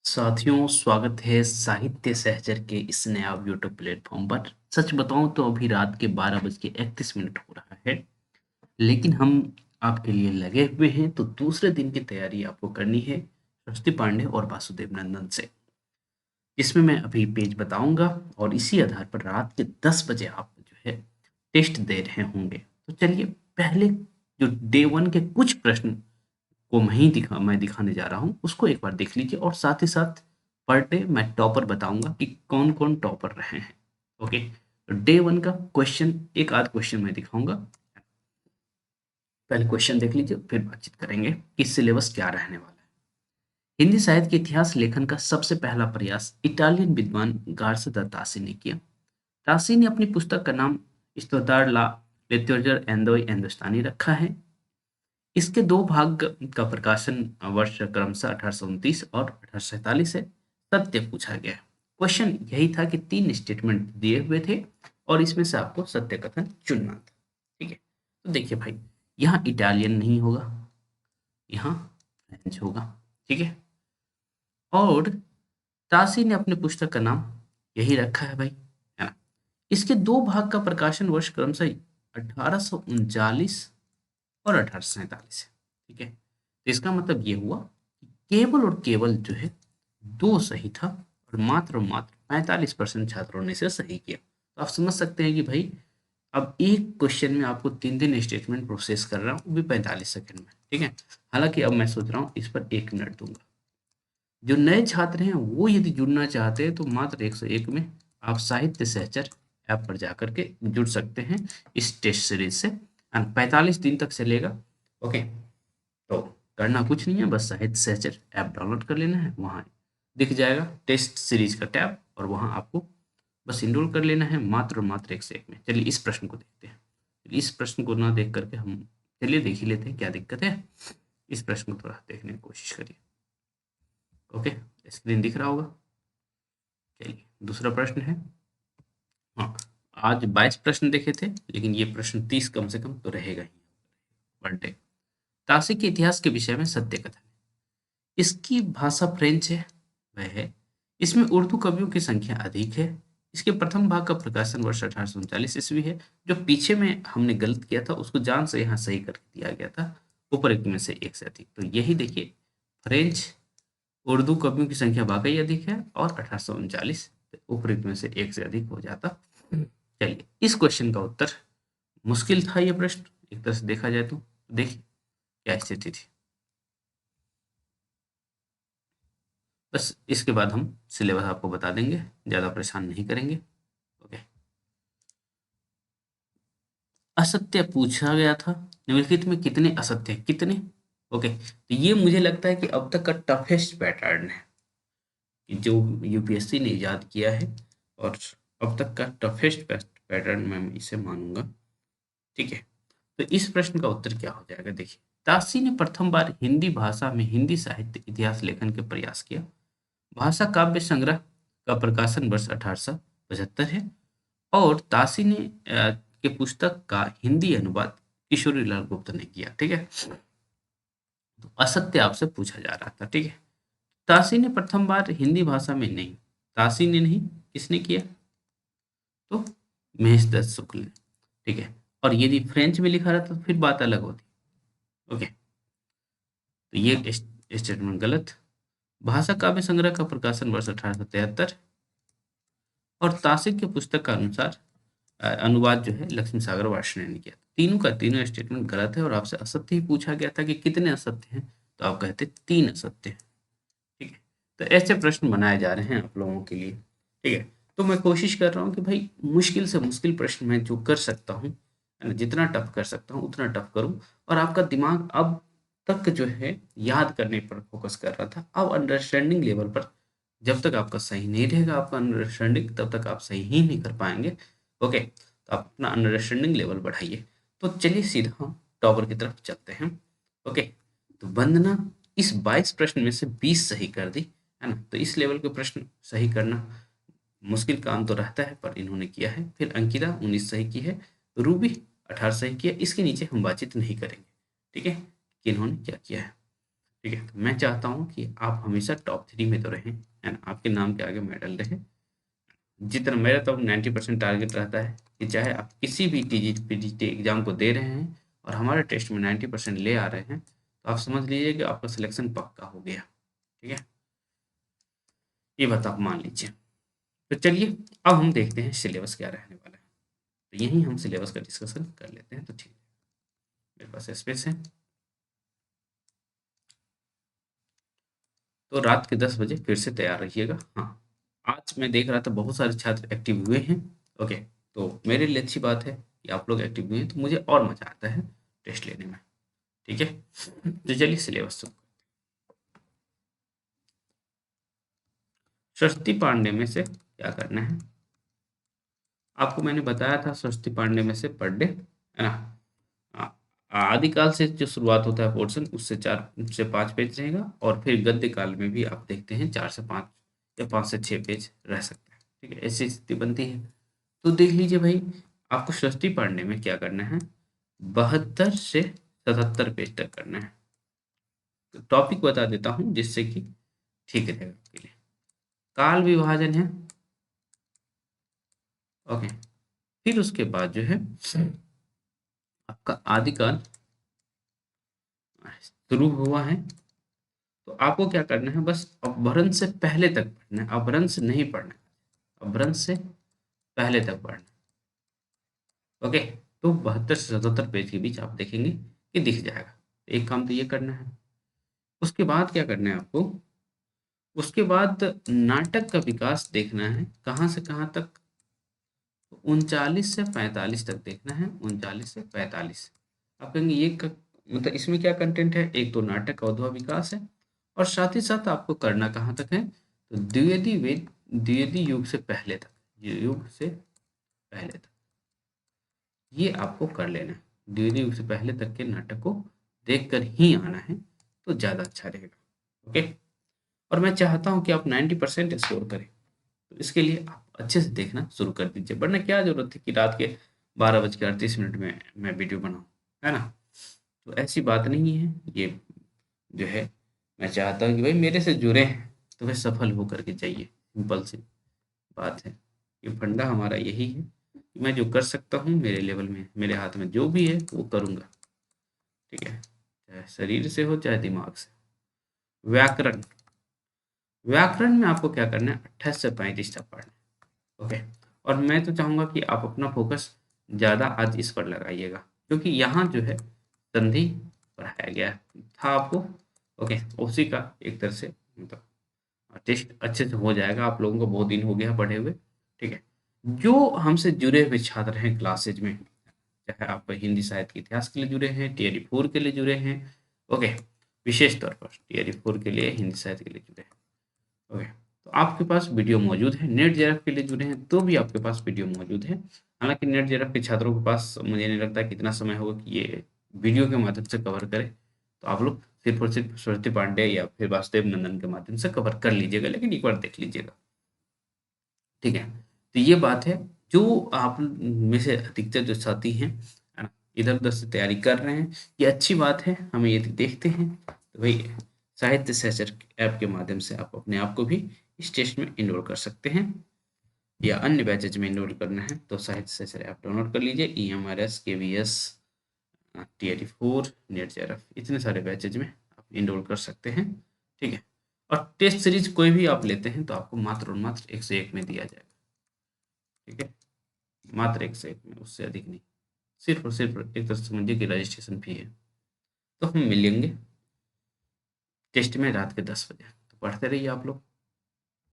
साथियों, स्वागत है साहित्य सहचर के इस नया यूट्यूब प्लेटफॉर्म पर। सच बताऊं तो अभी रात के 12:31 हो रहा है, लेकिन हम आपके लिए लगे हुए हैं। तो दूसरे दिन की तैयारी आपको करनी है सरस्वती पांडे और वासुदेव नंदन से, जिसमें मैं अभी पेज बताऊंगा और इसी आधार पर रात के 10 बजे आप जो है टेस्ट दे रहे होंगे। तो चलिए, पहले जो डे वन के कुछ प्रश्न को मैं दिखाने जा रहा हूँ, उसको एक बार देख लीजिए और साथ ही साथ पर डे मैं टॉपर बताऊंगा कि कौन-कौन टॉपर रहे हैं। ओके, तो डे 1 का क्वेश्चन, एक आध क्वेश्चन मैं दिखाऊंगा। पहले क्वेश्चन देख लीजिए, फिर बातचीत करेंगे कि सिलेबस क्या रहने वाला है। हिंदी साहित्य के इतिहास लेखन का सबसे पहला प्रयास इटालियन विद्वान गार्थ द तासी ने किया। तासी ने अपनी पुस्तक का नाम स्टोदार ला लिटरेचर एंदोई हिंदुस्तानी रखा है। इसके दो भाग का प्रकाशन वर्ष क्रमशः 1829 और 1847 है। सत्य पूछा गया है। क्वेश्चन यही था कि तीन स्टेटमेंट दिए हुए थे और इसमें से आपको सत्य कथन चुनना था। ठीक है, तो देखिए भाई, यहाँ इटालियन नहीं होगा, यहाँ फ्रेंच होगा। ठीक है, और तासी ने अपने पुस्तक का नाम यही रखा है भाई, है ना। इसके दो भाग का प्रकाशन वर्ष क्रमशः 1839 और 1847 है। ठीक है, तो इसका मतलब ये हुआ कि केवल और केवल जो है दो सही था और मात्र 45% छात्रों ने इसे सही किया। तो आप समझ सकते हैं कि भाई, अब एक क्वेश्चन में आपको तीन तीन स्टेटमेंट प्रोसेस कर रहा हूँ, वो भी 45 सेकंड में। ठीक है, हालांकि अब मैं सोच रहा हूँ इस पर 1 मिनट दूंगा। जो नए छात्र हैं वो यदि जुड़ना चाहते हैं तो मात्र 101 में आप साहित्य सहचर ऐप पर जाकर के जुड़ सकते हैं इस टेस्ट सीरीज से। 45 दिन तक चलेगा। ओके, तो करना कुछ नहीं है, बस साहित्य सहचर ऐप डाउनलोड कर लेना है। वहाँ दिख जाएगा टेस्ट सीरीज का टैब और वहाँ आपको बस इनरोल कर लेना है मात्र और मात्र 1 से 1 में। चलिए इस प्रश्न को देखते हैं। इस प्रश्न को ना देख करके हम चलिए देख ही लेते हैं क्या दिक्कत है। इस प्रश्न को थोड़ा देखने की कोशिश करिए। ओके, स्क्रीन दिख रहा होगा। चलिए दूसरा प्रश्न है। हाँ, आज 22 प्रश्न देखे थे, लेकिन ये प्रश्न 30 कम से कम तो रहेगा ही पर डे। ताशी के इतिहास के विषय में सत्य कथन। इसकी भाषा फ्रेंच है, वह है। इसमें उर्दू कवियों की संख्या अधिक है। इसके प्रथम भाग का प्रकाशन वर्ष 1839 ईस्वी है। जो पीछे में हमने गलत किया था उसको जान से यहाँ सही करके दिया गया था, उपरोक्त में से एक से अधिक। तो यही देखिए, फ्रेंच उर्दू कवियों की संख्या वाकई अधिक है और 1839 उपरोक्त में से एक से अधिक हो जाता। चलिए, इस क्वेश्चन का उत्तर, मुश्किल था ये प्रश्न एक तरह से देखा जाए तो। देखिए क्या स्थिति थी। बस इसके बाद हम सिलेबस आपको बता देंगे, ज़्यादा परेशान नहीं करेंगे। ओके, असत्य पूछा गया था। निम्नलिखित में कितने असत्य हैं? कितने? ओके, तो ये मुझे लगता है कि अब तक का टफेस्ट पैटर्न है कि जो यूपीएससी ने इजाद किया है, और अब तक का टफेस्ट पैटर्न मैं इसे मानूंगा। ठीक है, तो इस प्रश्न का उत्तर क्या हो जाएगा? देखिए, ताशी ने प्रथम बार हिंदी भाषा में हिंदी साहित्य इतिहास लेखन के प्रयास किया। भाषा काव्य संग्रह का प्रकाशन वर्ष 1875 है और ताशी ने के पुस्तक का हिंदी अनुवाद किशोरी लाल गुप्ता ने किया। ठीक है, तो असत्य आपसे पूछा जा रहा था। ठीक है, ताशी ने प्रथम बार हिंदी भाषा में नहीं, ताशी ने नहीं, किसने किया? तो महेश दत्त शुक्ल ने। ठीक है, और यदि फ्रेंच में लिखा रहता तो फिर बात अलग होती। ओके, तो ये स्टेटमेंट गलत। भाषा काव्य संग्रह का प्रकाशन वर्ष 1873 और तासिक के पुस्तक का अनुसार अनुवाद जो है लक्ष्मी सागर वार्ष्णेय ने किया। तीनों का तीनों स्टेटमेंट गलत है और आपसे असत्य ही पूछा गया था कि कितने असत्य हैं, तो आप कहते 3 असत्य हैं। ठीक है, तो ऐसे प्रश्न बनाए जा रहे हैं आप लोगों के लिए। ठीक है, तो मैं कोशिश कर रहा हूँ कि भाई मुश्किल से मुश्किल प्रश्न मैं जो कर सकता हूँ, है ना, जितना टफ कर सकता हूँ उतना टफ करूँ। और आपका दिमाग अब तक जो है याद करने पर फोकस कर रहा था, अब अंडरस्टैंडिंग लेवल पर जब तक आपका सही नहीं रहेगा आपका अंडरस्टैंडिंग, तब तक आप सही ही नहीं कर पाएंगे। ओके, तो आप अपना अंडरस्टैंडिंग लेवल बढ़ाइए। तो चलिए सीधा हम टॉपर की तरफ चलते हैं। ओके, तो वंदना इस 22 प्रश्न में से 20 सही कर दी, है ना। तो इस लेवल के प्रश्न सही करना मुश्किल काम तो रहता है, पर इन्होंने किया है। फिर अंकिता 19 सही की है, रूबी 18 सही किया। इसके नीचे हम बातचीत नहीं करेंगे। ठीक है, कि इन्होंने क्या किया है। ठीक है? तो मैं चाहता हूँ कि आप हमेशा टॉप 3 में तो रहें, है ना? आपके नाम के आगे मेडल रहे। जितना मेरा तो 90% टारगेट रहता है कि चाहे आप किसी भी टीजी पीजीटी एग्जाम को दे रहे हैं और हमारे टेस्ट में 90% ले आ रहे हैं, तो आप समझ लीजिए कि आपका सिलेक्शन पक्का हो गया। ठीक है? ये बात आप मान लीजिए। तो चलिए अब हम देखते हैं सिलेबस क्या रहने वाला है। तो यहीं हम सिलेबस का डिस्कशन कर लेते हैं, तो ठीक है। मेरे पास स्पेस है। तो रात के 10 बजे फिर से तैयार रहिएगा। हाँ, आज मैं देख रहा था बहुत सारे छात्र एक्टिव हुए हैं। ओके, तो मेरे लिए अच्छी बात है कि आप लोग एक्टिव हुए हैं, तो मुझे और मज़ा आता है टेस्ट लेने में। ठीक है? तो चलिए सिलेबस शुरू। सरस्वती पांडे में से क्या करना है? आपको मैंने बताया था सरस्वती पांडे में से पर डे, है ना? आ- आदिकाल से जो शुरुआत होता है पोर्शन, उससे 4 से 5 पेज रहेगा, और फिर गद्य काल में भी आप देखते हैं 4 से 5 या 5 से 6 पेज रह सकता है। ठीक है, ऐसी स्थिति बनती है। तो देख लीजिए भाई, आपको सृष्टि पढ़ने में क्या करना है, 72 से 77 पेज तक करना है। तो टॉपिक बता देता हूँ जिससे कि ठीक रहेगा आपके लिए। काल विभाजन है। ओके, फिर उसके बाद जो है आपका आदिकाल शुरू हुआ है। तो आपको क्या करना है, बस अपभ्रंश से पहले तक पढ़ना है, अपभ्रंश नहीं पढ़ना है, अपभ्रंश से पहले तक पढ़ना है। ओके, तो 72 से 77 पेज के बीच आप देखेंगे कि दिख जाएगा। एक काम तो ये करना है। उसके बाद क्या करना है आपको, उसके बाद नाटक का विकास देखना है, कहाँ से कहाँ तक, 39 से 45 तक देखना है, 39 से 45। आप कहेंगे ये मतलब इसमें क्या कंटेंट है, एक तो नाटक का उद्भव विकास है, और साथ ही साथ आपको करना कहाँ तक है, तो द्विवेदी वेद, द्विवेदी युग से पहले तक, युग से पहले तक ये आपको कर लेना है। द्विवेदी युग से पहले तक के नाटक को देख कर ही आना है, तो ज़्यादा अच्छा रहेगा। ओके, और मैं चाहता हूँ कि आप 90% स्कोर करें। तो इसके लिए आप अच्छे से देखना शुरू कर दीजिए, वरना क्या ज़रूरत है कि रात के 12:38 में मैं वीडियो बनाऊँ, है ना? तो ऐसी बात नहीं है। ये जो है, मैं चाहता हूँ कि भाई मेरे से जुड़े हैं तो वे सफल होकर के जाइए। सिंपल सी बात है। ये फंडा हमारा यही है कि मैं जो कर सकता हूँ मेरे लेवल में, मेरे हाथ में जो भी है वो करूँगा। ठीक है, चाहे शरीर से हो चाहे दिमाग से। व्याकरण, व्याकरण में आपको क्या करना है, 28 से 35 तक पढ़ना है। ओके, और मैं तो चाहूँगा कि आप अपना फोकस ज़्यादा आज इस पर लगाइएगा, क्योंकि यहाँ जो है संधि पढ़ाया गया था आपको। ओके, उसी का एक तरह से मतलब टेस्ट अच्छे से हो जाएगा। आप लोगों को बहुत दिन हो गया पढ़े हुए। ठीक है, जो हमसे जुड़े हुए छात्र हैं क्लासेज में, चाहे आप हिंदी साहित्य के इतिहास के लिए जुड़े हैं, टीआरई 4 के लिए जुड़े हैं। ओके, विशेष तौर पर टीआरई 4 के लिए, हिंदी साहित्य के लिए जुड़े हैं। ओके, तो आपके पास वीडियो मौजूद है। नेट जेआरएफ के लिए जुड़े हैं तो भी आपके पास वीडियो मौजूद है। हालांकि नेट जेआरएफ के छात्रों के पास मुझे नहीं लगता कि इतना समय होगा कि ये वीडियो के माध्यम से कवर करें। तो आप लोग सिर्फ और सिर्फ स्वस्ति पांडे या फिर वासुदेव नंदन के माध्यम से कवर कर लीजिएगा, लेकिन एक बार देख लीजिएगा। ठीक है, तो ये बात है। जो आप में से अधिकतर जो साथी हैं, है ना, इधर उधर से तैयारी कर रहे हैं, ये अच्छी बात है। हमें यदि देखते हैं तो भाई साहित्य सहचर ऐप के माध्यम से आप अपने आप को भी इस टेस्ट में इनरोल कर सकते हैं, या अन्य बैचेज में इनरोल करना है तो साहित्य सहचर ऐप डाउनलोड कर लीजिए। EMRS, KVS, TRE 4, net JRF, इतने सारे बैचेज में आप इनरोल कर सकते हैं। ठीक है, और टेस्ट सीरीज कोई भी आप लेते हैं तो आपको मात्र और मात्र 101 में दिया जाएगा। ठीक है, मात्र 101 में, उससे अधिक नहीं। सिर्फ और सिर्फ एक तरह से समझिए कि रजिस्ट्रेशन फी है। तो हम मिलेंगे टेस्ट में रात के 10 बजे। तो पढ़ते रहिए आप लोग।